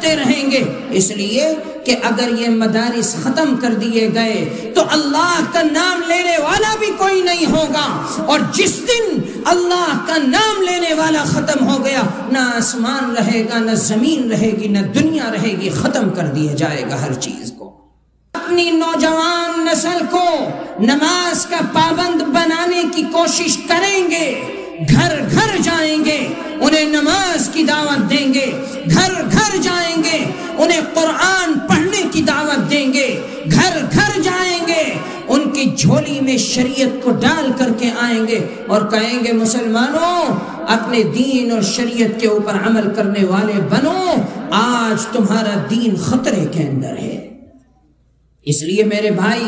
پڑھتے رہیں گے، اس لیے کہ اگر یہ مدارس ختم کر دیے گئے تو اللہ کا نام لینے والا بھی کوئی نہیں ہوگا، اور جس دن اللہ کا نام لینے والا ختم ہو گیا، نہ آسمان رہے گا، نہ زمین رہے گی، نہ دنیا رہے گی، ختم کر دیا جائے گا ہر چیز کو۔ اپنی نوجوان نسل کو نماز کا پابند بنانے کی کوشش کریں گے، گھر گھر جائیں گے، انہیں نماز کی دعوت دیں گے، گھر گھر جائیں گے، انہیں قرآن پڑھنے کی دعوت دیں گے، گھر گھر جائیں گے، ان کی جھولی میں شریعت کو ڈال کر کے آئیں گے اور کہیں گے مسلمانوں اپنے دین اور شریعت کے اوپر عمل کرنے والے بنو، آج تمہارا دین خطرے کے اندر ہے۔ اس لیے میرے بھائی،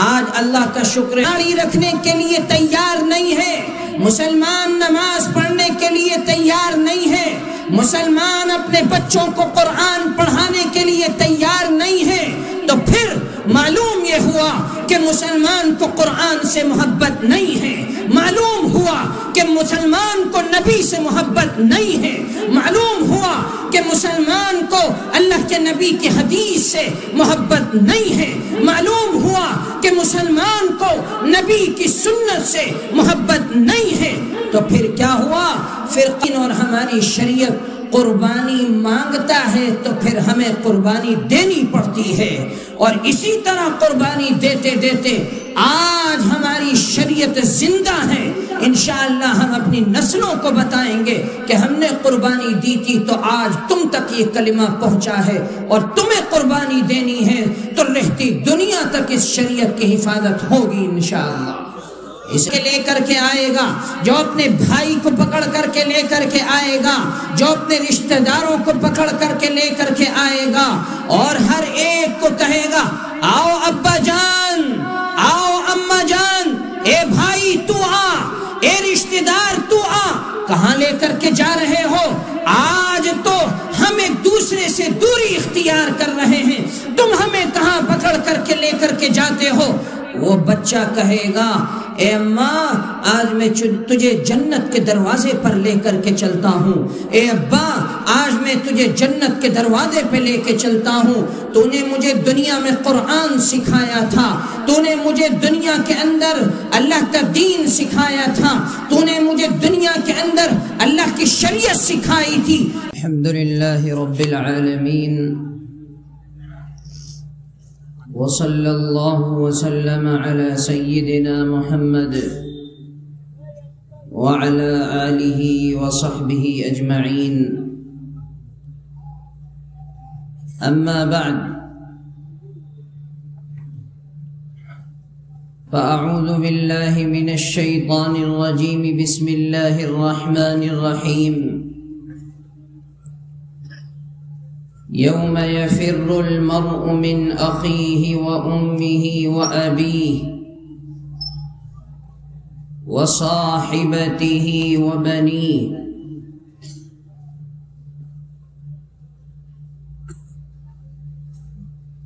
آج اللہ کا شکر داڑھی رکھنے کے لیے تیار نہیں ہے، مسلمان نماز پڑھنے کے لیے تیار نہیں ہے، مسلمان اپنے بچوں کو قرآن پڑھانے کے لیے تیار نہیں ہے، تو پھر معلوم یہ ہوا کہ مسلمان کو قرآن سے محبت نہیں ہے، معلوم ہوا کہ مسلمان کو نبی سے محبت نہیں ہے، معلوم ہوا کہ مسلمان کو اللہ کے نبی کی حدیث سے محبت نہیں ہے، معلوم ہوا کہ مسلمان کو نبی کی سنت سے محبت نہیں ہے۔ تو پھر کیا ہوا؟ فرقین اور ہماری شریعت قربانی مانگتا ہے تو پھر ہمیں قربانی دینی پڑتی ہے، اور اسی طرح قربانی دیتے دیتے آج ہماری شریعت زندہ ہے۔ انشاءاللہ ہم اپنی نسلوں کو بتائیں گے کہ ہم نے قربانی دی تھی تو آج تم تک یہ کلمہ پہنچا ہے، اور تمہیں قربانی دینی ہے تو رہتی دنیا تک اس شریعت کی حفاظت ہوگی انشاءاللہ۔ اس کے لے کر کے آئے گا جو اپنے بھائی کو پکڑ کر کے لے کر کے آئے گا، جو اپنے رشتہ داروں کو پکڑ کر کے لے کر کے آئے گا، اور ہر ایک کو کہے گا آؤ ابا جان، آؤ اماں جان، اے بھائی تو آ، اے رشتہ دار تو آ، کہاں لے کر کے جا رہے ہو؟ آج تو ہم ایک دوسرے سے دوری اختیار کر رہے ہیں، تم ہمیں کہاں پکڑ کر کے لے کر کے جاتے ہو؟ وہ بچہ کہے گا اے اماں آج میں تجھے جنت کے دروازے پر لے کر کے چلتا ہوں، اے ابا آج میں تجھے جنت کے دروازے پہ لے کے چلتا ہوں، تو نے مجھے دنیا میں قرآن سکھایا تھا، تو نے مجھے دنیا کے اندر اللہ کا دین سکھایا تھا، تو نے مجھے دنیا کے اندر اللہ کی شریعت سکھائی تھی۔ الحمدللہ رب العالمین، وصلی اللہ وسلم علی سیدنا محمد وعلی آلہ وصحبہ اجمعین، اما بعد فاعوذ باللہ من الشیطان الرجیم، بسم اللہ الرحمن الرحیم۔ یوم یفر المرء من اخیہ وامہ وابیہ وصاحبتہ وبنیہ۔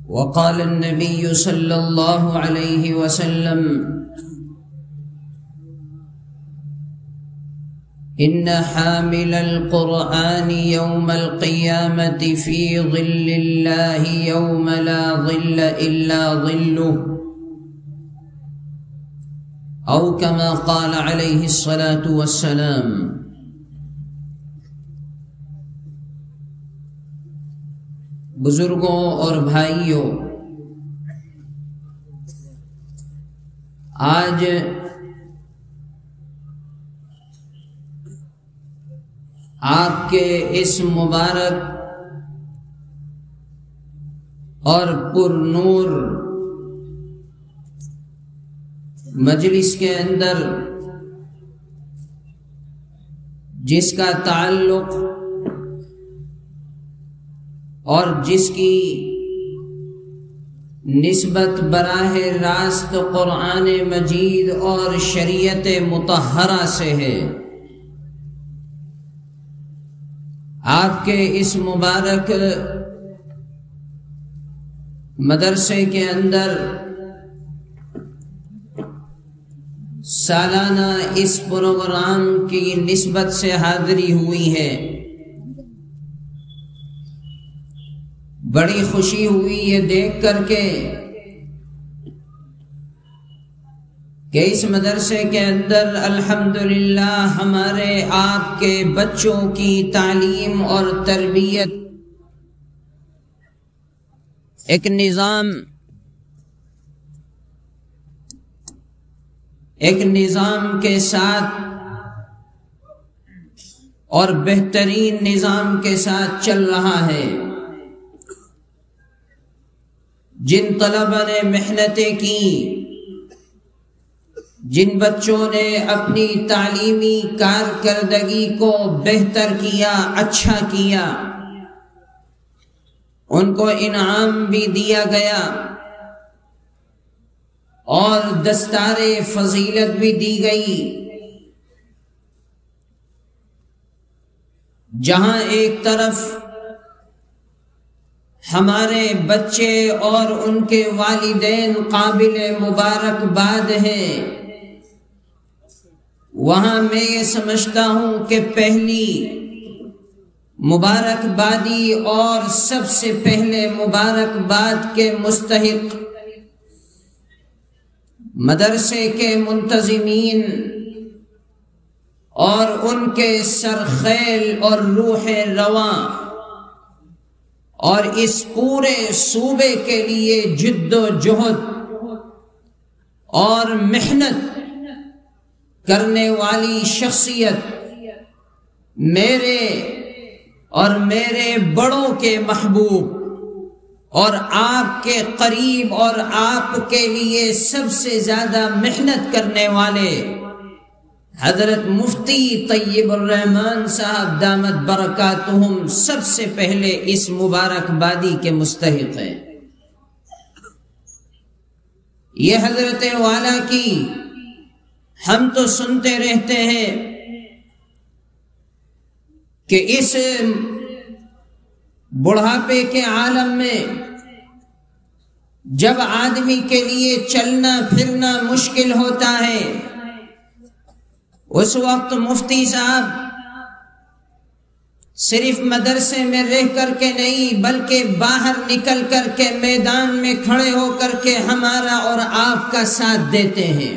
وقال النبي صلى الله عليه وسلم إن حامل القرآن يوم القيامة في ظل الله يوم لا ظل إلا ظله، أو كما قال عليه الصلاة والسلام۔ بزرگوں اور بھائیوں، آج آپ کے اس مبارک اور پر نور مجلس کے اندر جس کا تعلق اور جس کی نسبت براہ راست قرآن مجید اور شریعت مطہرہ سے ہے، آپ کے اس مبارک مدرسے کے اندر سالانہ اس پروگرام کی نسبت سے حاضری ہوئی ہے۔ بڑی خوشی ہوئی یہ دیکھ کر کے کہ اس مدرسے کے اندر الحمدللہ ہمارے آپ کے بچوں کی تعلیم اور تربیت ایک نظام کے ساتھ اور بہترین نظام کے ساتھ چل رہا ہے۔ جن طلباء نے محنتیں کی، جن بچوں نے اپنی تعلیمی کارکردگی کو بہتر کیا، اچھا کیا، ان کو انعام بھی دیا گیا اور دستار فضیلت بھی دی گئی۔ جہاں ایک طرف ہمارے بچے اور ان کے والدین قابل مبارکباد ہیں، وہاں میں یہ سمجھتا ہوں کہ پہلی مبارکبادی اور سب سے پہلے مبارکباد کے مستحق مدرسے کے منتظمین اور ان کے سرخیل اور روح رواں اور اس پورے صوبے کے لیے جد و جہد اور محنت کرنے والی شخصیت میرے اور میرے بڑوں کے محبوب اور آپ کے قریب اور آپ کے لیے سب سے زیادہ محنت کرنے والے حضرت مفتی طیب الرحمن صاحب دامت برکاتہم سب سے پہلے اس مبارکبادی کے مستحق ہیں۔ یہ حضرت والا کی ہم تو سنتے رہتے ہیں کہ اس بڑھاپے کے عالم میں جب آدمی کے لیے چلنا پھرنا مشکل ہوتا ہے، اس وقت مفتی صاحب صرف مدرسے میں رہ کر کے نہیں بلکہ باہر نکل کر کے میدان میں کھڑے ہو کر کے ہمارا اور آپ کا ساتھ دیتے ہیں۔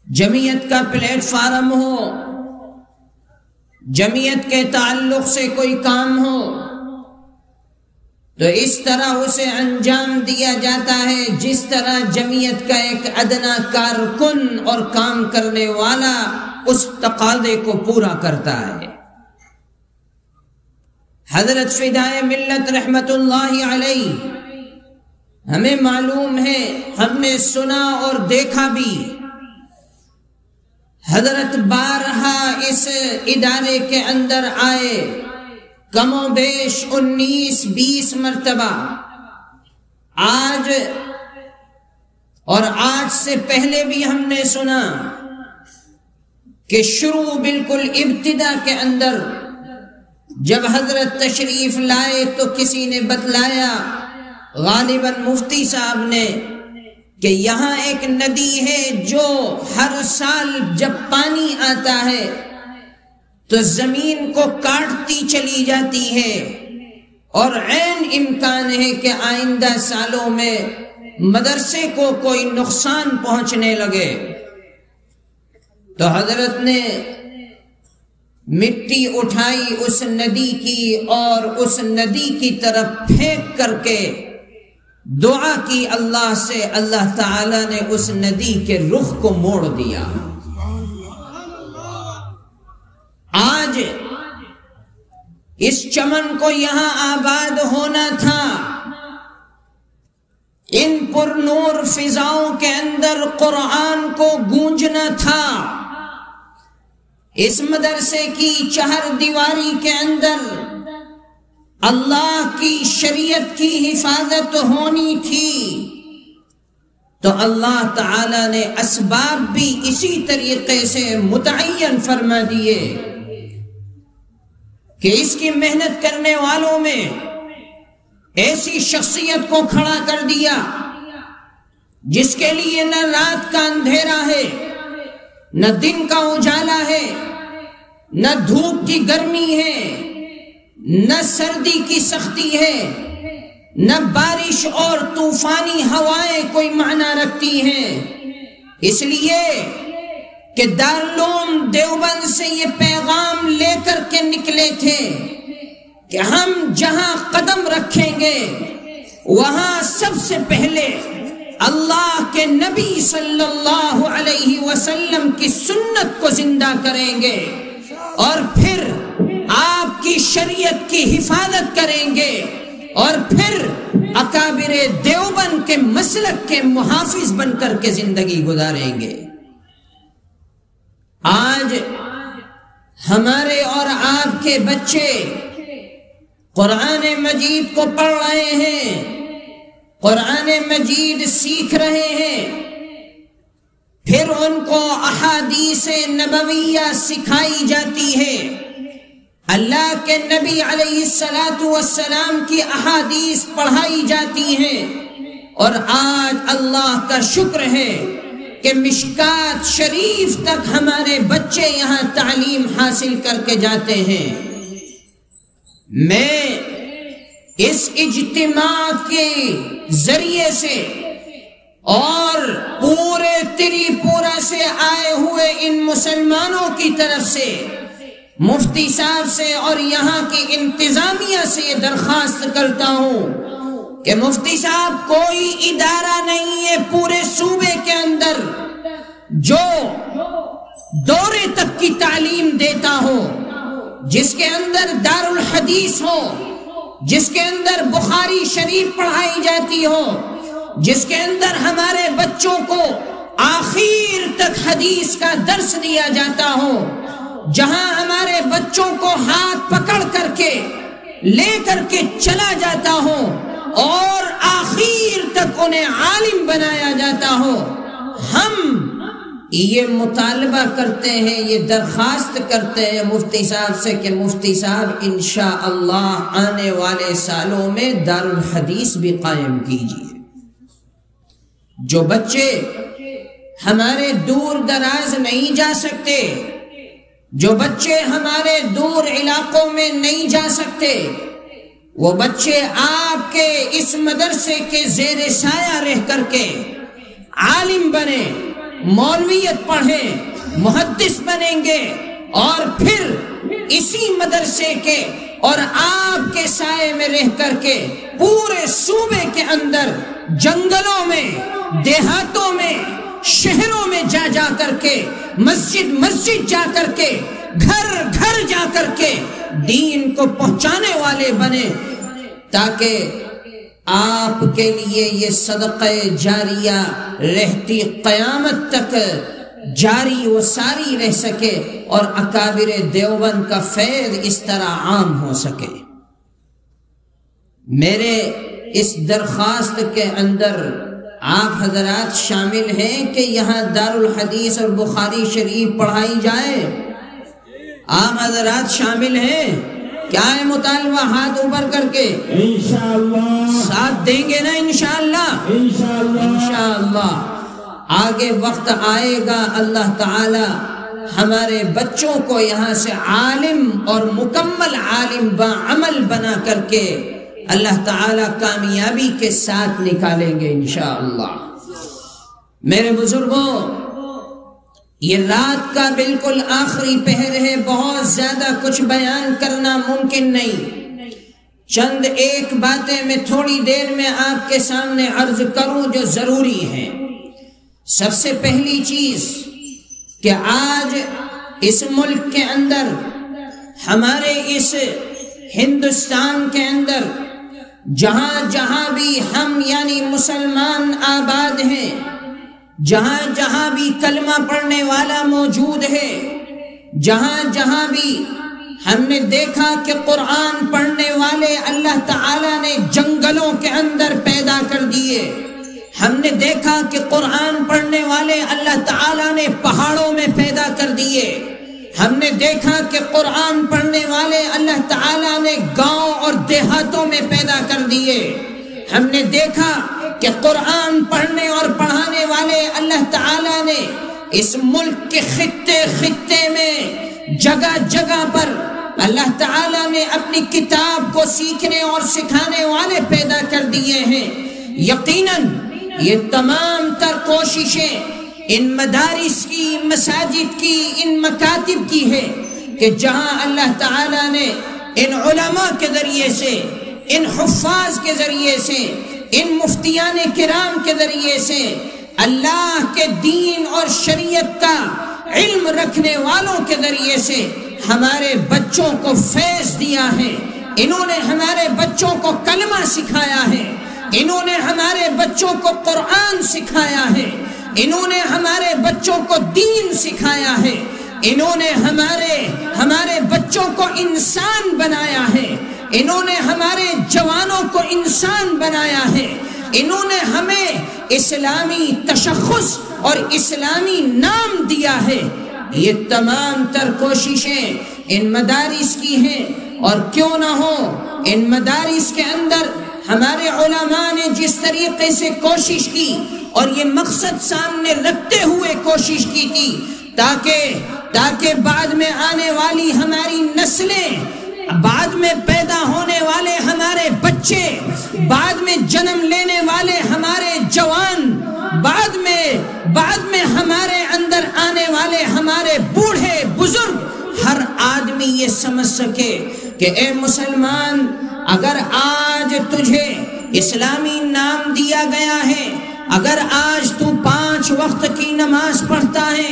جمعیت کا پلیٹ فارم ہو، جمعیت کے تعلق سے کوئی کام ہو تو اس طرح اسے انجام دیا جاتا ہے جس طرح جمعیت کا ایک ادنا کارکن اور کام کرنے والا اس تقاضے کو پورا کرتا ہے۔ حضرت فدائے ملت رحمت اللہ علیہ ہمیں معلوم ہے، ہم نے سنا اور دیکھا بھی، حضرت بارہا اس ادارے کے اندر آئے، کم و بیش 19-20 مرتبہ، آج اور آج سے پہلے بھی ہم نے سنا کہ شروع بالکل ابتدا کے اندر جب حضرت تشریف لائے تو کسی نے بتلایا، غالباً مفتی صاحب نے، کہ یہاں ایک ندی ہے جو ہر سال جب پانی آتا ہے تو زمین کو کاٹتی چلی جاتی ہے اور عین امکان ہے کہ آئندہ سالوں میں مدرسے کو کوئی نقصان پہنچنے لگے۔ تو حضرت نے مٹی اٹھائی اس ندی کی اور اس ندی کی طرف پھینک کر کے دعا کی اللہ سے، اللہ تعالی نے اس ندی کے رخ کو موڑ دیا۔ آج اس چمن کو یہاں آباد ہونا تھا، ان پر نور فضاؤں کے اندر قرآن کو گونجنا تھا، اس مدرسے کی چہر دیواری کے اندر اللہ کی شریعت کی حفاظت ہونی تھی، تو اللہ تعالی نے اسباب بھی اسی طریقے سے متعین فرما دیے کہ اس کی محنت کرنے والوں میں ایسی شخصیت کو کھڑا کر دیا جس کے لیے نہ رات کا اندھیرا ہے، نہ دن کا اجالا ہے، نہ دھوپ کی گرمی ہے، نہ سردی کی سختی ہے، نہ بارش اور طوفانی ہوائیں کوئی معنی رکھتی ہیں۔ اس لیے کہ دارالعلوم دیوبند سے یہ پیغام لے کر کے نکلے تھے کہ ہم جہاں قدم رکھیں گے وہاں سب سے پہلے اللہ کے نبی صلی اللہ علیہ وسلم کی سنت کو زندہ کریں گے، اور پھر آپ کی شریعت کی حفاظت کریں گے، اور پھر اکابر دیوبند کے مسلک کے محافظ بن کر کے زندگی گزاریں گے۔ آج ہمارے اور آپ کے بچے قرآن مجید کو پڑھ رہے ہیں، قرآن مجید سیکھ رہے ہیں، پھر ان کو احادیث نبویہ سکھائی جاتی ہے، اللہ کے نبی علیہ السلام کی احادیث پڑھائی جاتی ہیں، اور آج اللہ کا شکر ہے کہ مشکات شریف تک ہمارے بچے یہاں تعلیم حاصل کر کے جاتے ہیں۔ میں اس اجتماع کے ذریعے سے اور پورے تریپورہ سے آئے ہوئے ان مسلمانوں کی طرف سے مفتی صاحب سے اور یہاں کی انتظامیہ سے یہ درخواست کرتا ہوں کہ مفتی صاحب کوئی ادارہ نہیں ہے پورے صوبے کے اندر جو دورے تک کی تعلیم دیتا ہو، جس کے اندر دارالحدیث ہو، جس کے اندر بخاری شریف پڑھائی جاتی ہو، جس کے اندر ہمارے بچوں کو آخر تک حدیث کا درس دیا جاتا ہو، جہاں ہمارے بچوں کو ہاتھ پکڑ کر کے لے کر کے چلا جاتا ہو اور آخر تک انہیں عالم بنایا جاتا ہو۔ ہم یہ مطالبہ کرتے ہیں، یہ درخواست کرتے ہیں مفتی صاحب سے کہ مفتی صاحب انشاءاللہ آنے والے سالوں میں دارالحدیث بھی قائم کیجیے۔ جو بچے ہمارے دور دراز نہیں جا سکتے، جو بچے ہمارے دور علاقوں میں نہیں جا سکتے، وہ بچے آپ کے اس مدرسے کے زیر سایہ رہ کر کے عالم بنے، مولویت پڑھیں، محدث بنیں گے، اور پھر اسی مدرسے کے اور آپ کے سائے میں رہ کر کے پورے صوبے کے اندر جنگلوں میں، دیہاتوں میں، شہروں میں جا جا کر کے، مسجد مسجد جا کر کے، گھر گھر جا کر کے دین کو پہنچانے والے بنے، تاکہ آپ کے لیے یہ صدقہ جاریہ رہتی قیامت تک جاری و ساری رہ سکے اور اکابر دیوبند کا فیض اس طرح عام ہو سکے۔ میرے اس درخواست کے اندر آپ حضرات شامل ہیں کہ یہاں دارالحدیث اور بخاری شریف پڑھائی جائے؟ آپ حضرات شامل ہیں؟ کیا ہے مطالبہ؟ ہاتھ اوپر کر کے انشاءاللہ ساتھ دیں گے نا؟ انشاءاللہ انشاءاللہ آگے وقت آئے گا، اللہ تعالی ہمارے بچوں کو یہاں سے عالم اور مکمل عالم باعمل بنا کر کے اللہ تعالی کامیابی کے ساتھ نکالیں گے انشاءاللہ۔ میرے بزرگوں، یہ رات کا بالکل آخری پہر ہے، بہت زیادہ کچھ بیان کرنا ممکن نہیں، چند ایک باتیں میں تھوڑی دیر میں آپ کے سامنے عرض کروں جو ضروری ہیں۔ سب سے پہلی چیز کہ آج اس ملک کے اندر، ہمارے اس ہندوستان کے اندر، جہاں جہاں بھی ہم یعنی مسلمان آباد ہیں، جہاں جہاں بھی کلمہ پڑھنے والا موجود ہے، جہاں جہاں بھی ہم نے دیکھا کہ قرآن پڑھنے والے اللہ تعالیٰ نے جنگلوں کے اندر پیدا کر دیے، ہم نے دیکھا کہ قرآن پڑھنے والے اللہ تعالیٰ نے پہاڑوں میں پیدا کر دیے، ہم نے دیکھا کہ قرآن پڑھنے والے اللہ تعالیٰ نے گاؤں اور دیہاتوں میں پیدا کر دیے، ہم نے دیکھا کہ قرآن پڑھنے اور پڑھانے والے اللہ تعالیٰ نے اس ملک کے خطے خطے میں جگہ جگہ پر اللہ تعالیٰ نے اپنی کتاب کو سیکھنے اور سکھانے والے پیدا کر دیے ہیں۔ یقیناً یہ تمام تر کوششیں ان مدارس کی، مساجد کی، ان مکاتب کی ہے کہ جہاں اللہ تعالیٰ نے ان علماء کے ذریعے سے، ان حفاظ کے ذریعے سے، ان مفتیان کرام کے ذریعے سے اللہ کے دین اور شریعت کا علم رکھنے والوں کے ذریعے سے ہمارے بچوں کو فیض دیا ہے۔ انہوں نے ہمارے بچوں کو کلمہ سکھایا ہے، انہوں نے ہمارے بچوں کو قرآن سکھایا ہے، انہوں نے ہمارے بچوں کو دین سکھایا ہے، انہوں نے ہمارے بچوں کو انسان بنایا ہے، انہوں نے ہمارے جوانوں کو انسان بنایا ہے، انہوں نے ہمیں اسلامی تشخص اور اسلامی نام دیا ہے۔ یہ تمام تر کوششیں ان مدارس کی ہیں، اور کیوں نہ ہو ان مدارس کے اندر ہمارے علماء نے جس طریقے سے کوشش کی اور یہ مقصد سامنے رکھتے ہوئے کوشش کی تھی تاکہ بعد میں آنے والی ہماری نسلیں، بعد میں پیدا ہونے والے ہمارے بچے، بعد میں جنم لینے والے ہمارے جوان، بعد میں ہمارے اندر آنے والے ہمارے بوڑھے بزرگ، ہر آدمی یہ سمجھ سکے کہ اے مسلمان، اگر آج تجھے اسلامی نام دیا گیا ہے، اگر آج تو 5 وقت کی نماز پڑھتا ہے،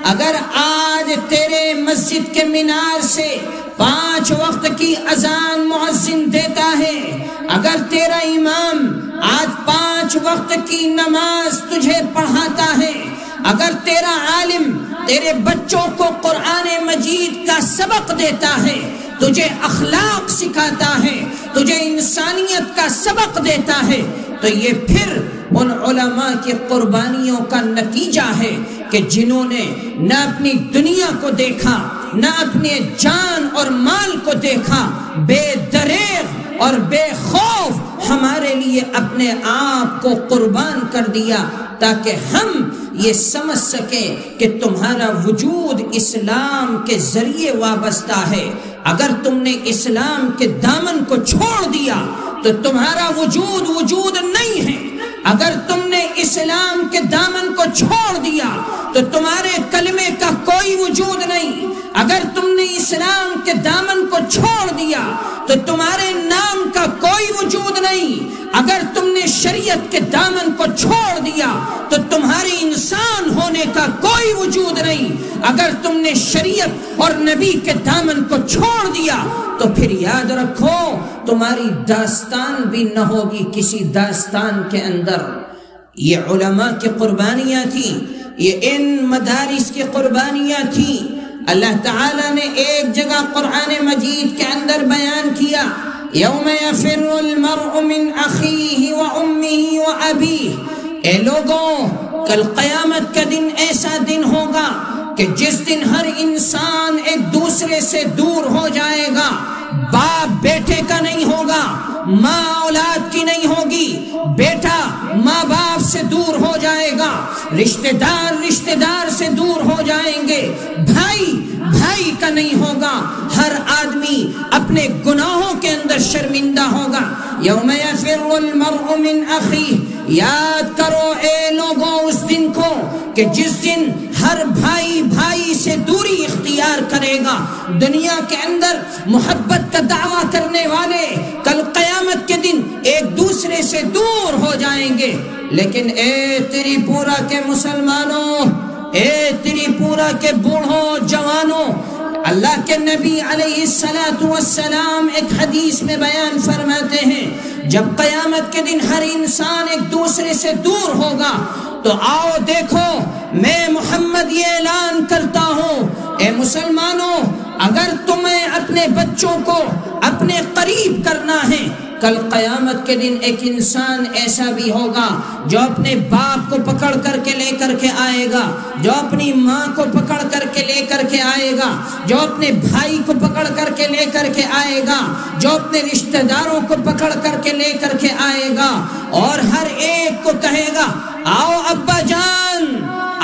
اگر آج تیرے مسجد کے مینار سے 5 وقت کی اذان مؤذن دیتا ہے، اگر تیرا امام آج 5 وقت کی نماز تجھے پڑھاتا ہے، اگر تیرا عالم تیرے بچوں کو قرآن مجید کا سبق دیتا ہے، تجھے اخلاق سکھاتا ہے، تجھے انسانیت کا سبق دیتا ہے، تو یہ پھر ان علماء کی قربانیوں کا نتیجہ ہے کہ جنہوں نے نہ اپنی دنیا کو دیکھا، نہ اپنے جان اور مال کو دیکھا، بے دریغ اور بے خوف ہمارے لیے اپنے آپ کو قربان کر دیا تاکہ ہم یہ سمجھ سکیں کہ تمہارا وجود اسلام کے ذریعے وابستہ ہے۔ اگر تم نے اسلام کے دامن کو چھوڑ دیا تو تمہارا وجود نہیں ہے، اگر تم نے اسلام کے دامن کو چھوڑ دیا تو تمہارے کلمے کا کوئی وجود نہیں، اگر تم نے اسلام کے دامن کو چھوڑ دیا تو تمہارے نام کا کوئی وجود نہیں، اگر تم نے شریعت کے دامن کو چھوڑ دیا تو تمہارے انسان ہونے کا کوئی وجود نہیں، اگر تم نے شریعت اور نبی کے دامن کو چھوڑ دیا تو پھر یاد رکھو تمہاری داستان بھی نہ ہوگی کسی داستان کے اندر۔ یہ علماء کی قربانیاں تھیں، یہ ان مدارس کی قربانیاں تھیں۔ اللہ تعالیٰ نے ایک جگہ قرآن مجید کے اندر بیان کیا، یوم یفر المرء من اخیہ وامہ وابیہ، اے لوگوں کل قیامت کا دن ایسا دن ہوگا کہ جس دن ہر انسان ایک دوسرے سے دور ہو جائے گا، باپ بیٹے کا نہیں ہوگا، ماں اولاد کی نہیں ہوگی، بیٹا ماں باپ سے دور ہو جائے گا، رشتہ دار سے دور ہو جائیں گے، بھائی کا نہیں ہوگا، ہر آدمی اپنے گناہوں کے اندر شرمندہ ہوگا۔ یوم یفر المرء من اخیہ، یاد کرو اے لوگوں اس دن کو کہ جس دن ہر بھائی سے دوری اختیار کرے گا۔ دنیا کے اندر محبت کا دعویٰ کرنے والے کل قیامت کے دن ایک دوسرے سے دور ہو جائیں گے، لیکن اے تیری پورا کے مسلمانوں، اے تیری پورا کے بوڑھوں جوانوں، اللہ کے نبی علیہ السلام ایک حدیث میں بیان فرماتے ہیں جب قیامت کے دن ہر انسان ایک دوسرے سے دور ہوگا تو آؤ دیکھو میں محمد یہ اعلان کرتا ہوں، اے مسلمانوں اگر تمہیں اپنے بچوں کو اپنے قریب کرنا ہے، کل قیامت کے دن ایک انسان ایسا بھی ہوگا جو اپنے باپ کو پکڑ کر کے لے کر کے آئے گا، جو اپنی ماں کو پکڑ کر کے لے کر کے آئے گا، جو اپنے بھائی کو پکڑ کر کے لے کر کے آئے گا، جو اپنے رشتہ داروں کو پکڑ کر کے لے کر کے آئے گا، اور ہر ایک کو کہے گا آؤ ابا جان،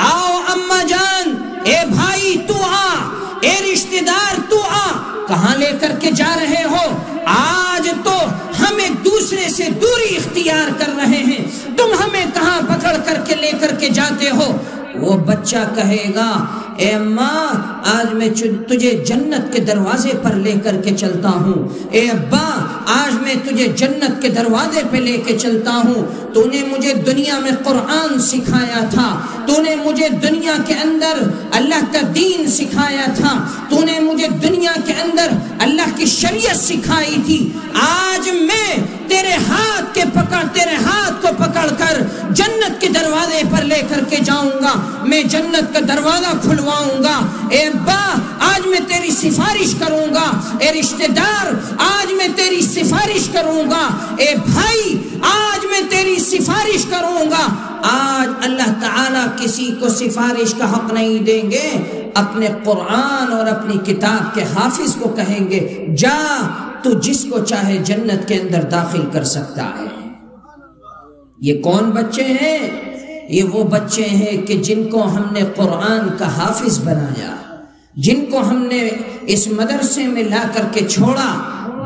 آؤ اماں جان، اے بھائی تو آ، اے رشتہ دار تو آ، کہاں لے کر کے جا رہے ہو؟ آج تو ہم ایک دوسرے سے دوری اختیار کر رہے ہیں، تم ہمیں کہاں پکڑ کر کے لے کر کے جاتے ہو؟ وہ بچہ کہے گا اے ماں آج میں تجھے جنت کے دروازے پر لے کر کے چلتا ہوں، اے ابا آج میں تجھے جنت کے دروازے پہ لے کے چلتا ہوں، تو نے مجھے دنیا میں قرآن سکھایا تھا، تو نے مجھے دنیا کے اندر اللہ کا دین سکھایا تھا، تو نے مجھے دنیا کے اندر اللہ کی شریعت سکھائی تھی، آج میں تیرے ہاتھ کو پکڑ کر جنت کے دروازے پر لے کر کے جاؤں گا، میں جنت کا دروازہ کھلواؤں گا، اے ابا آج میں تیری سفارش کروں گا، اے رشتہ دار آج میں تیری سفارش کروں گا، اے بھائی آج میں تیری سفارش کروں گا۔ آج اللہ تعالیٰ کسی کو سفارش کا حق نہیں دیں گے، اپنے قرآن اور اپنی کتاب کے حافظ کو کہیں گے جا تو جس کو چاہے جنت کے اندر داخل کر سکتا ہے۔ یہ کون بچے ہیں؟ یہ وہ بچے ہیں کہ جن کو ہم نے قرآن کا حافظ بنایا، جن کو ہم نے اس مدرسے میں لا کر کے چھوڑا۔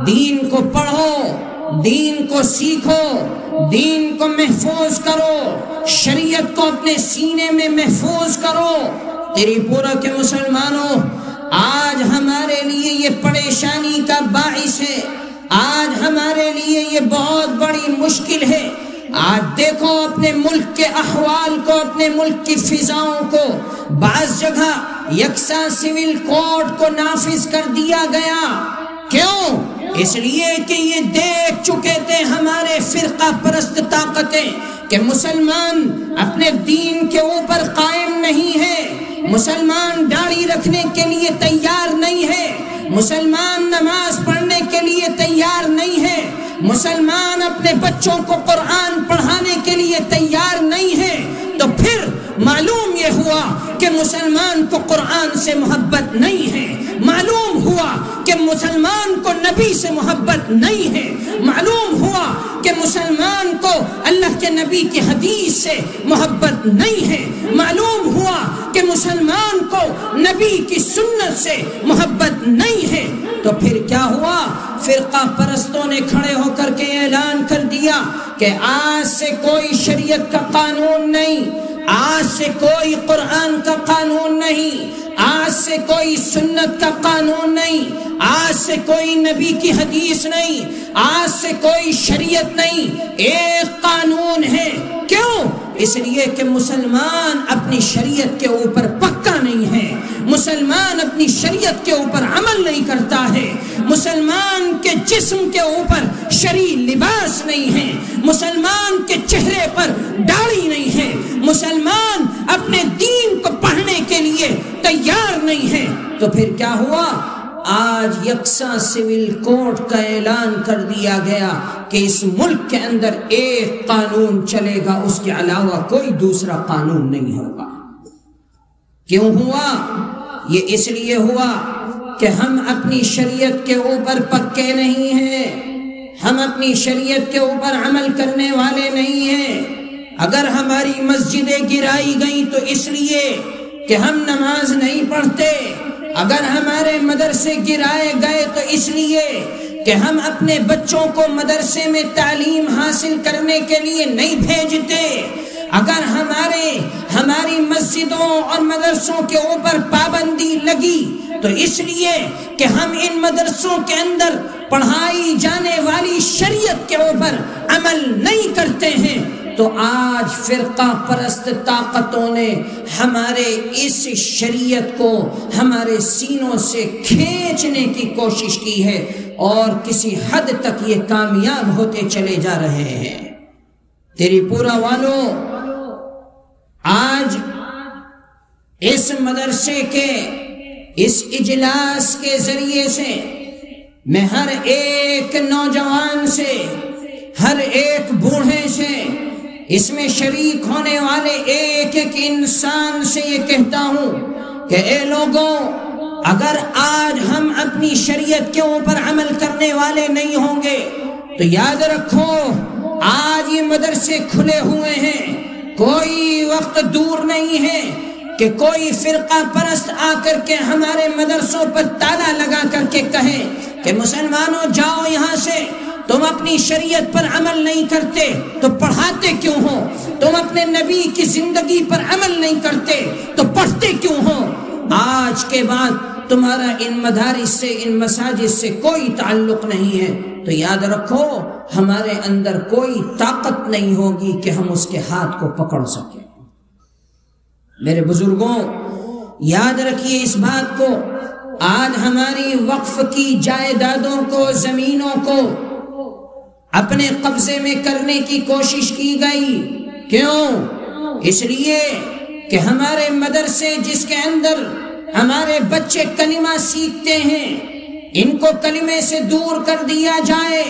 دین کو پڑھو، دین کو سیکھو، دین کو محفوظ کرو، شریعت کو اپنے سینے میں محفوظ کرو۔ تیری پورا کے مسلمانوں، آج ہمارے لیے یہ پریشانی کا باعث ہے، آج ہمارے لیے یہ بہت بڑی مشکل ہے۔ آج دیکھو اپنے ملک کے احوال کو، اپنے ملک کی فضاؤں کو، بعض جگہ یکساں سول کوڈ کو نافذ کر دیا گیا۔ کیوں؟ اس لیے کہ یہ دیکھ چکے تھے ہمارے فرقہ پرست طاقتیں کہ مسلمان اپنے دین کے اوپر قائم نہیں ہے، مسلمان داڑھی رکھنے کے لیے تیار نہیں ہے، مسلمان نماز پڑھنے کے لیے تیار نہیں ہے، مسلمان اپنے بچوں کو قرآن پڑھانے کے لیے تیار نہیں ہے۔ تو پھر معلوم یہ ہوا کہ مسلمان کو قرآن سے محبت نہیں ہے، معلوم ہوا کہ مسلمان کو نبی سے محبت نہیں ہے، معلوم ہوا کہ مسلمان کو اللہ کے نبی کی حدیث سے محبت نہیں ہے، معلوم ہوا کہ مسلمان کو نبی کی سنت سے محبت نہیں ہے۔ تو پھر کیا ہوا؟ فرقہ پرستوں نے کھڑے ہو کر کے اعلان کر دیا کہ آج سے کوئی شریعت کا قانون نہیں، آج سے کوئی قرآن کا قانون نہیں، آج سے کوئی سنت کا قانون نہیں، آج سے کوئی نبی کی حدیث نہیں، آج سے کوئی شریعت نہیں، ایک قانون ہے۔ کیوں؟ اس لیے کہ مسلمان اپنی شریعت کے اوپر پکا نہیں ہے، مسلمان اپنی شریعت کے اوپر عمل نہیں کرتا ہے، مسلمان کے جسم کے اوپر شرعی لباس نہیں ہے، مسلمان کے چہرے پر داڑھی نہیں ہے، مسلمان اپنے دین کو پڑھنے کے لیے تیار نہیں ہے۔ تو پھر کیا ہوا؟ آج یکساں سول کوڈ کا اعلان کر دیا گیا کہ اس ملک کے اندر ایک قانون چلے گا، اس کے علاوہ کوئی دوسرا قانون نہیں ہوگا۔ کیوں ہوا؟ یہ اس لیے ہوا کہ ہم اپنی شریعت کے اوپر پکے نہیں ہیں، ہم اپنی شریعت کے اوپر عمل کرنے والے نہیں ہیں۔ اگر ہماری مسجدیں گرائی گئیں تو اس لیے کہ ہم نماز نہیں پڑھتے، اگر ہمارے مدرسے گرائے گئے تو اس لیے کہ ہم اپنے بچوں کو مدرسے میں تعلیم حاصل کرنے کے لیے نہیں بھیجتے، اگر ہماری مسجدوں اور مدرسوں کے اوپر پابندی لگی تو اس لیے کہ ہم ان مدرسوں کے اندر پڑھائی جانے والی شریعت کے اوپر عمل نہیں کرتے ہیں۔ تو آج فرقہ پرست طاقتوں نے ہمارے اس شریعت کو ہمارے سینوں سے کھینچنے کی کوشش کی ہے اور کسی حد تک یہ کامیاب ہوتے چلے جا رہے ہیں۔ تیری پورا والوں، آج اس مدرسے کے اس اجلاس کے ذریعے سے میں ہر ایک نوجوان سے، ہر ایک بوڑھے سے، اس میں شریک ہونے والے ایک ایک انسان سے یہ کہتا ہوں کہ اے لوگوں، اگر آج ہم اپنی شریعت کے اوپر عمل کرنے والے نہیں ہوں گے تو یاد رکھو آج یہ مدرسے کھلے ہوئے ہیں، کوئی وقت دور نہیں ہے کہ کوئی فرقہ پرست آ کر کے ہمارے مدرسوں پر تالا لگا کر کے کہے کہ مسلمانوں جاؤ یہاں سے، تم اپنی شریعت پر عمل نہیں کرتے تو پڑھاتے کیوں ہو؟ تم اپنے نبی کی زندگی پر عمل نہیں کرتے تو پڑھتے کیوں ہو؟ آج کے بعد تمہارا ان مدارس سے، ان مساجد سے کوئی تعلق نہیں ہے، تو یاد رکھو ہمارے اندر کوئی طاقت نہیں ہوگی کہ ہم اس کے ہاتھ کو پکڑ سکیں۔ میرے بزرگوں یاد رکھیے اس بات کو، آج ہماری وقف کی جائیدادوں کو، زمینوں کو اپنے قبضے میں کرنے کی کوشش کی گئی۔ کیوں؟ اس لیے کہ ہمارے مدرسے جس کے اندر ہمارے بچے کلمہ سیکھتے ہیں، ان کو کلمے سے دور کر دیا جائے۔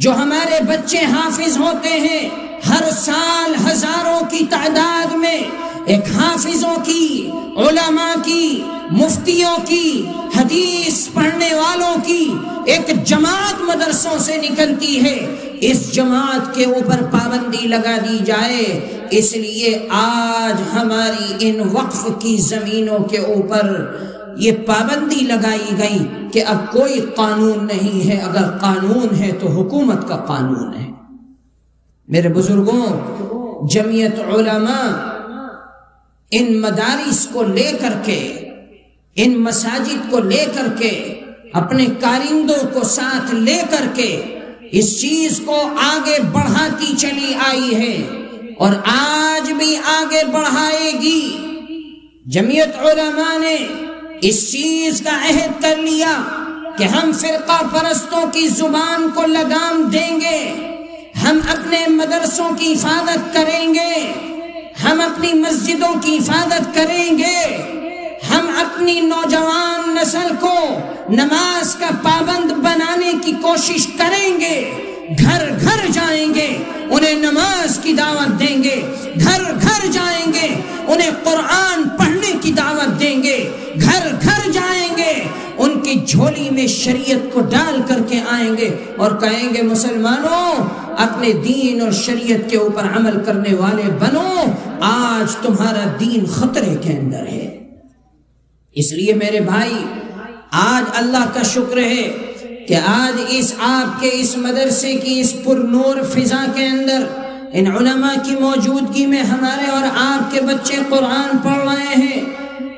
جو ہمارے بچے حافظ ہوتے ہیں، ہر سال ہزاروں کی تعداد میں ایک حافظوں کی، علماء کی، مفتیوں کی، حدیث پڑھنے والوں کی ایک جماعت مدرسوں سے نکلتی ہے، اس جماعت کے اوپر پابندی لگا دی جائے۔ اس لیے آج ہماری ان وقف کی زمینوں کے اوپر یہ پابندی لگائی گئی کہ اب کوئی قانون نہیں ہے، اگر قانون ہے تو حکومت کا قانون ہے۔ میرے بزرگوں، جمعیت علماء ان مدارس کو لے کر کے، ان مساجد کو لے کر کے، اپنے کارندوں کو ساتھ لے کر کے اس چیز کو آگے بڑھاتی چلی آئی ہے اور آج بھی آگے بڑھائے گی۔ جمعیت علماء نے اس چیز کا عہد کر لیا کہ ہم فرقہ پرستوں کی زبان کو لگام دیں گے، ہم اپنے مدرسوں کی حفاظت کریں گے، ہم اپنی مسجدوں کی حفاظت کریں گے، ہم اپنی نوجوان نسل کو نماز کا پابند بنانے کی کوشش کریں گے، گھر گھر جائیں گے، انہیں نماز کی دعوت دیں گے، گھر گھر جائیں گے، انہیں قرآن پڑھنے کی دعوت دیں گے، گھر گھر جائیں گے، ان کی جھولی میں شریعت کو ڈال کر کے آئیں گے اور کہیں گے مسلمانوں اپنے دین اور شریعت کے اوپر عمل کرنے والے بنو، آج تمہارا دین خطرے کے اندر ہے۔ اس لیے میرے بھائی، آج اللہ کا شکر ہے کہ آج اس آپ کے اس مدرسے کی اس پر نور فضا کے اندر ان علماء کی موجودگی میں ہمارے اور آپ کے بچے قرآن پڑھ رہے ہیں۔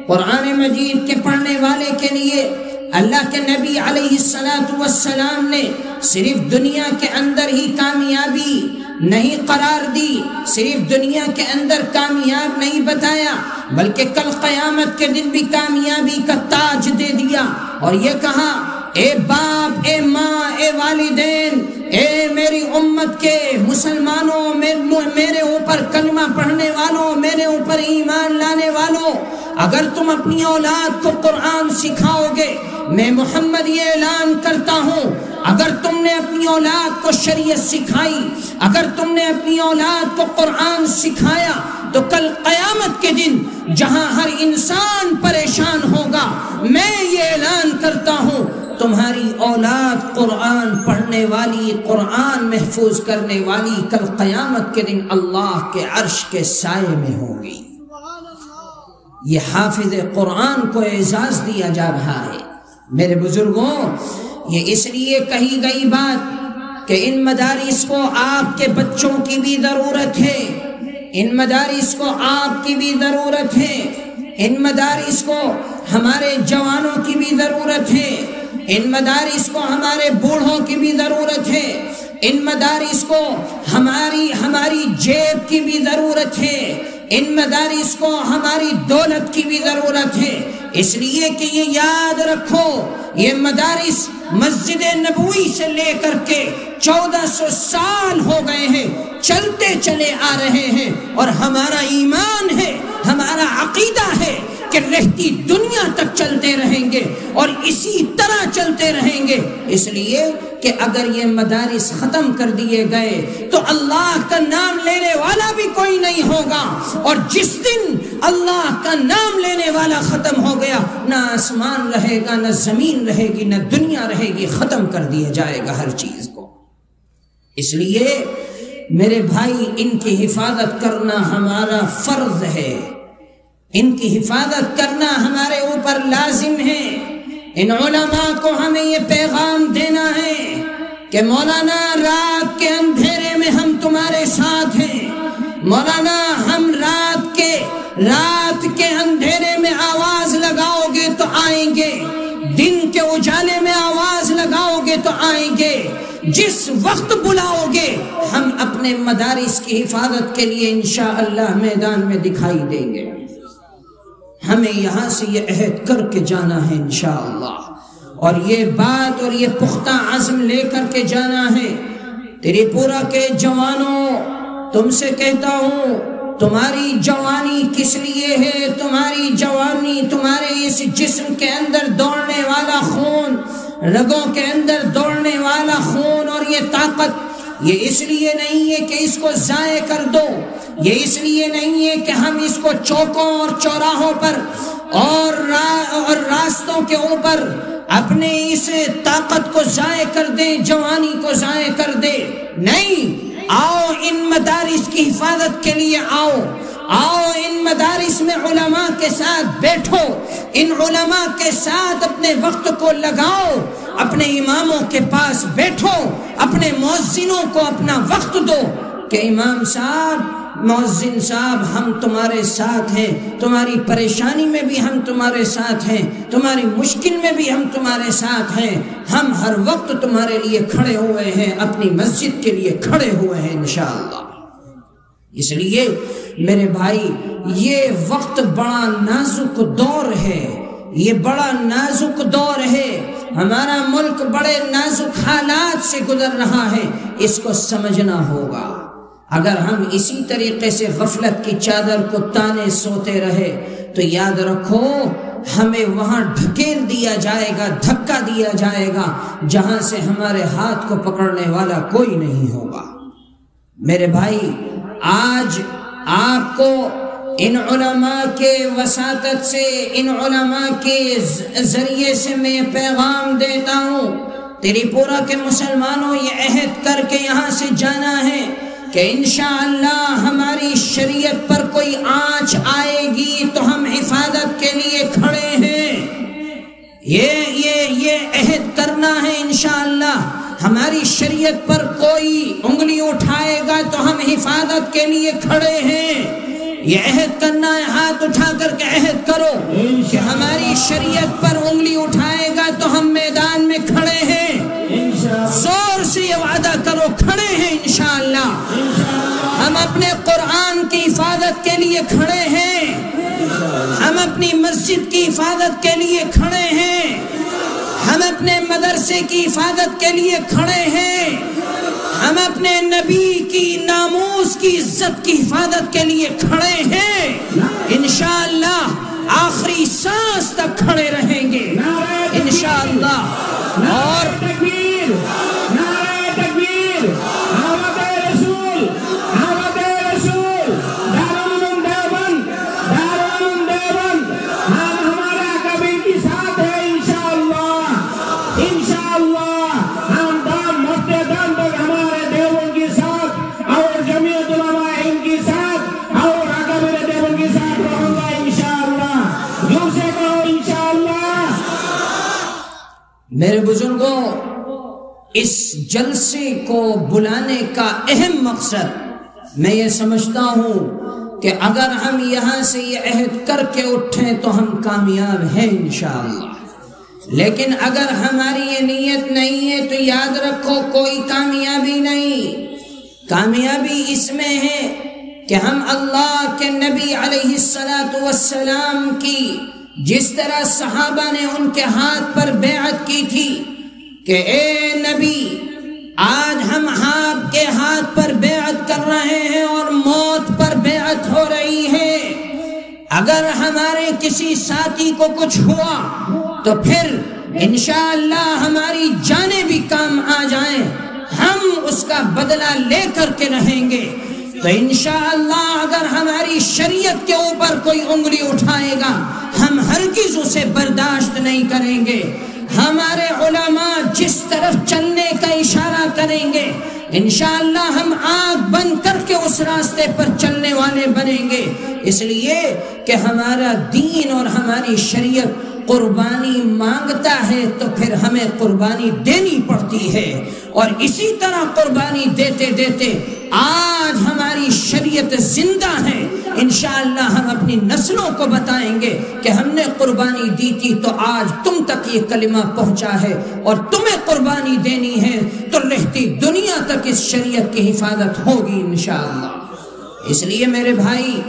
قرآن مجید کے پڑھنے والے کے لیے اللہ کے نبی علیہ السلام نے صرف دنیا کے اندر ہی کامیابی نہیں قرار دی، صرف دنیا کے اندر کامیاب نہیں بتایا، بلکہ کل قیامت کے دن بھی کامیابی کا تاج دے دیا اور یہ کہا اے باپ، اے ماں، اے والدین، اے میری امت کے مسلمانوں، میرے اوپر کلمہ پڑھنے والوں، میرے اوپر ایمان لانے والوں، اگر تم اپنی اولاد کو قرآن سکھاؤ گے، میں محمد یہ اعلان کرتا ہوں، اگر تم نے اپنی اولاد کو شریعت سکھائی، اگر تم نے اپنی اولاد کو قرآن سکھایا، تو کل قیامت کے دن جہاں ہر انسان پریشان ہوگا، میں یہ اعلان کرتا ہوں تمہاری اولاد قرآن پڑھنے والی، قرآن محفوظ کرنے والی کل قیامت کے دن اللہ کے عرش کے سائے میں ہوگی۔ یہ حافظ قرآن کو اعزاز دیا جا رہا ہے۔ میرے بزرگوں، یہ اس لیے کہی گئی بات کہ ان مدارس کو آپ کے بچوں کی بھی ضرورت ہے، ان مدارس کو آپ کی بھی ضرورت ہے، ان مدارس کو ہمارے جوانوں کی بھی ضرورت ہے، ان مدارس کو ہمارے بوڑھوں کی بھی ضرورت ہے، ان مدارس کو ہماری جیب کی بھی ضرورت ہے، ان مدارس کو ہماری دولت کی بھی ضرورت ہے۔ اس لیے کہ یہ یاد رکھو، یہ مدارس مسجد نبوی سے لے کر کے 1400 سال ہو گئے ہیں، چلتے چلے آ رہے ہیں، اور ہمارا ایمان ہے، ہمارا عقیدہ ہے کہ رہتی دنیا تک چلتے رہیں گے اور اسی طرح چلتے رہیں گے۔ اس لیے کہ اگر یہ مدارس ختم کر دیے گئے تو اللہ کا نام لینے والا بھی کوئی نہیں ہوگا، اور جس دن اللہ کا نام لینے والا ختم ہو گیا، نہ آسمان رہے گا، نہ زمین رہے گی، نہ دنیا رہے گی، ختم کر دیا جائے گا ہر چیز کو۔ اس لیے میرے بھائی، ان کی حفاظت کرنا ہمارا فرض ہے، ان کی حفاظت کرنا ہمارے اوپر لازم ہے۔ ان علماء کو ہمیں یہ پیغام دینا ہے کہ مولانا رات کے اندھیرے میں ہم تمہارے ساتھ ہیں، مولانا ہم رات کے اندھیرے میں آواز لگاؤ گے تو آئیں گے، دن کے اجالے میں آواز لگاؤ گے تو آئیں گے، جس وقت بلاؤ گے ہم اپنے مدارس کی حفاظت کے لیے انشاءاللہ میدان میں دکھائی دیں گے۔ ہمیں یہاں سے یہ عہد کر کے جانا ہے انشاءاللہ، اور یہ بات اور یہ پختہ عزم لے کر کے جانا ہے۔ تیری پورا کے جوانوں، تم سے کہتا ہوں، تمہاری جوانی کس لیے ہے؟ تمہاری جوانی تمہارے اس جسم کے اندر دوڑنے والا خون، رگوں کے اندر دوڑنے والا خون اور یہ طاقت، یہ اس لیے نہیں ہے کہ اس کو ضائع کر دو، یہ اس لیے نہیں ہے کہ ہم اس کو چوکوں اور چوراہوں پر اور راستوں کے اوپر اپنے اس طاقت کو ضائع کر دیں، جوانی کو ضائع کر دیں۔ نہیں، آؤ ان مدارس کی حفاظت کے لیے آؤ ان مدارس میں علماء کے ساتھ بیٹھو، ان علماء کے ساتھ اپنے وقت کو لگاؤ، اپنے اماموں کے پاس بیٹھو، اپنے مؤذنوں کو اپنا وقت دو کہ امام صاحب، مؤذن صاحب، ہم تمہارے ساتھ ہیں، تمہاری پریشانی میں بھی ہم تمہارے ساتھ ہیں، تمہاری مشکل میں بھی ہم تمہارے ساتھ ہیں، ہم ہر وقت تمہارے لیے کھڑے ہوئے ہیں، اپنی مسجد کے لیے کھڑے ہوئے ہیں انشاءاللہ۔ اس لیے میرے بھائی، یہ وقت بڑا نازک دور ہے، یہ بڑا نازک دور ہے، ہمارا ملک بڑے نازک حالات سے گزر رہا ہے، اس کو سمجھنا ہوگا۔ اگر ہم اسی طریقے سے غفلت کی چادر کو تانے سوتے رہے تو یاد رکھو ہمیں وہاں ڈھکیل دیا جائے گا، دھکا دیا جائے گا جہاں سے ہمارے ہاتھ کو پکڑنے والا کوئی نہیں ہوگا۔ میرے بھائی، آج آپ کو ان علماء کے وساطت سے، ان علماء کے ذریعے سے میں پیغام دیتا ہوں، تیری پورا کے مسلمانوں، یہ عہد کر کے یہاں سے جانا ہے کہ انشاءاللہ ہماری شریعت پر کوئی آنچ آئے گی تو ہم حفاظت کے لیے کھڑے ہیں۔ یہ عہد کرنا ہے انشاءاللہ، ہماری شریعت پر کوئی انگلی اٹھائے گا تو ہم حفاظت کے لیے کھڑے ہیں۔ یہ عہد کرنا ہے، ہاتھ اٹھا کر کے عہد کرو کہ ہماری شریعت پر انگلی اٹھائے گا تو ہم میدان میں کھڑے ہیں۔ زور سے یہ وعدہ کرو، کھڑے ہیں انشاءاللہ۔ ہم اپنے قرآن کی حفاظت کے لیے کھڑے ہیں، ہم اپنی مسجد کی حفاظت کے لیے کھڑے ہیں، ہم اپنے مدرسے کی حفاظت کے لیے کھڑے ہیں، ہم اپنے نبی کی ناموس کی عزت کی حفاظت کے لیے کھڑے ہیں۔ انشاءاللہ آخری سانس تک کھڑے رہیں گے انشاءاللہ۔ اور میرے بزرگوں، اس جلسے کو بلانے کا اہم مقصد میں یہ سمجھتا ہوں کہ اگر ہم یہاں سے یہ عہد کر کے اٹھیں تو ہم کامیاب ہیں انشاءاللہ، لیکن اگر ہماری یہ نیت نہیں ہے تو یاد رکھو کوئی کامیابی نہیں۔ کامیابی اس میں ہے کہ ہم اللہ کے نبی علیہ السلام کی، جس طرح صحابہ نے ان کے ہاتھ پر بیعت کی تھی کہ اے نبی، آج ہم آپ کے ہاتھ پر بیعت کر رہے ہیں اور موت پر بیعت ہو رہی ہے، اگر ہمارے کسی ساتھی کو کچھ ہوا تو پھر انشاءاللہ ہماری جانیں بھی کام آ جائیں، ہم اس کا بدلہ لے کر کے رہیں گے۔ تو انشاءاللہ اگر ہماری شریعت کے اوپر کوئی انگلی اٹھائے گا ہم ہرگز اسے برداشت نہیں کریں گے، ہمارے علماء جس طرف چلنے کا اشارہ کریں گے انشاءاللہ ہم آنکھ بند کر کے اس راستے پر چلنے والے بنیں گے، اس لیے کہ ہمارا دین اور ہماری شریعت قربانی مانگتا ہے تو پھر ہمیں قربانی دینی پڑتی ہے، اور اسی طرح قربانی دیتے دیتے آج ہماری شریعت زندہ ہے۔ انشاءاللہ ہم اپنی نسلوں کو بتائیں گے کہ ہم نے قربانی دی تھی تو آج تم تک یہ کلمہ پہنچا ہے، اور تمہیں قربانی دینی ہے تو رہتی دنیا تک اس شریعت کی حفاظت ہوگی انشاءاللہ۔ اس لیے میرے بھائی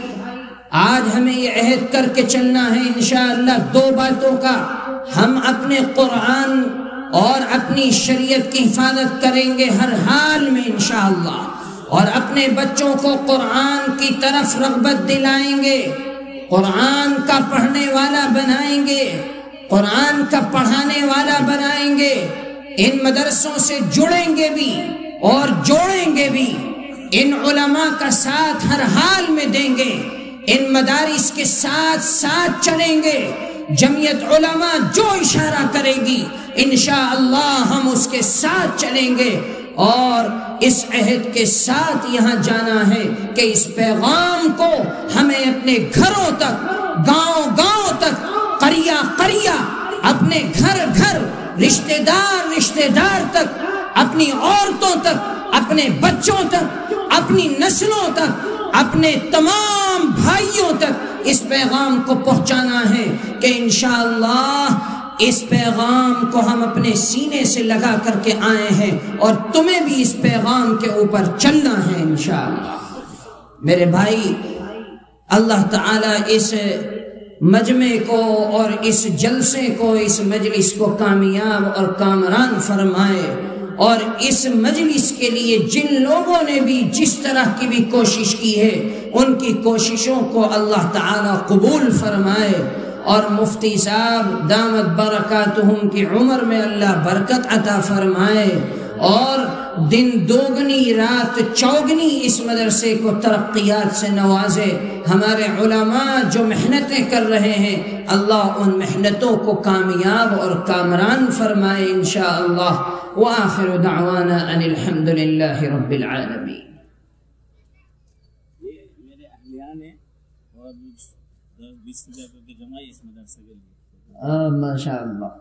آج ہمیں یہ عہد کر کے چلنا ہے انشاءاللہ دو باتوں کا، ہم اپنے قرآن اور اپنی شریعت کی حفاظت کریں گے ہر حال میں انشاءاللہ، اور اپنے بچوں کو قرآن کی طرف رغبت دلائیں گے، قرآن کا پڑھنے والا بنائیں گے، قرآن کا پڑھانے والا بنائیں گے، ان مدرسوں سے جڑیں گے بھی اور جوڑیں گے بھی، ان علماء کا ساتھ ہر حال میں دیں گے، ان مدارس کے ساتھ ساتھ چلیں گے، جمعیت علماء جو اشارہ کرے گی انشاءاللہ ہم اس کے ساتھ چلیں گے، اور اس عہد کے ساتھ یہاں جانا ہے کہ اس پیغام کو ہمیں اپنے گھروں تک، گاؤں گاؤں تک، قریہ قریہ، اپنے گھر گھر، رشتہ دار تک، اپنی عورتوں تک، اپنے بچوں تک، اپنی نسلوں تک، اپنے تمام بھائیوں تک اس پیغام کو پہنچانا ہے کہ انشاءاللہ اس پیغام کو ہم اپنے سینے سے لگا کر کے آئے ہیں، اور تمہیں بھی اس پیغام کے اوپر چلنا ہے انشاءاللہ۔ میرے بھائی اللہ تعالیٰ اس مجمع کو اور اس جلسے کو، اس مجلس کو کامیاب اور کامران فرمائے، اور اس مجلس کے لیے جن لوگوں نے بھی جس طرح کی بھی کوشش کی ہے ان کی کوششوں کو اللہ تعالیٰ قبول فرمائے، اور مفتی صاحب دامت برکاتہم کی عمر میں اللہ برکت عطا فرمائے، اور دن دوگنی رات چوگنی اس مدرسے کو ترقیات سے نوازے۔ ہمارے علماء جو محنتیں کر رہے ہیں اللہ ان محنتوں کو کامیاب اور کامران فرمائے انشاءاللہ۔ وآخر دعوانا ان الحمد للہ رب العالمین۔ میرے اہلیان ہیں اور 20 روپے کی جمع اس مدرسے کے لیے۔ ماشاء اللہ۔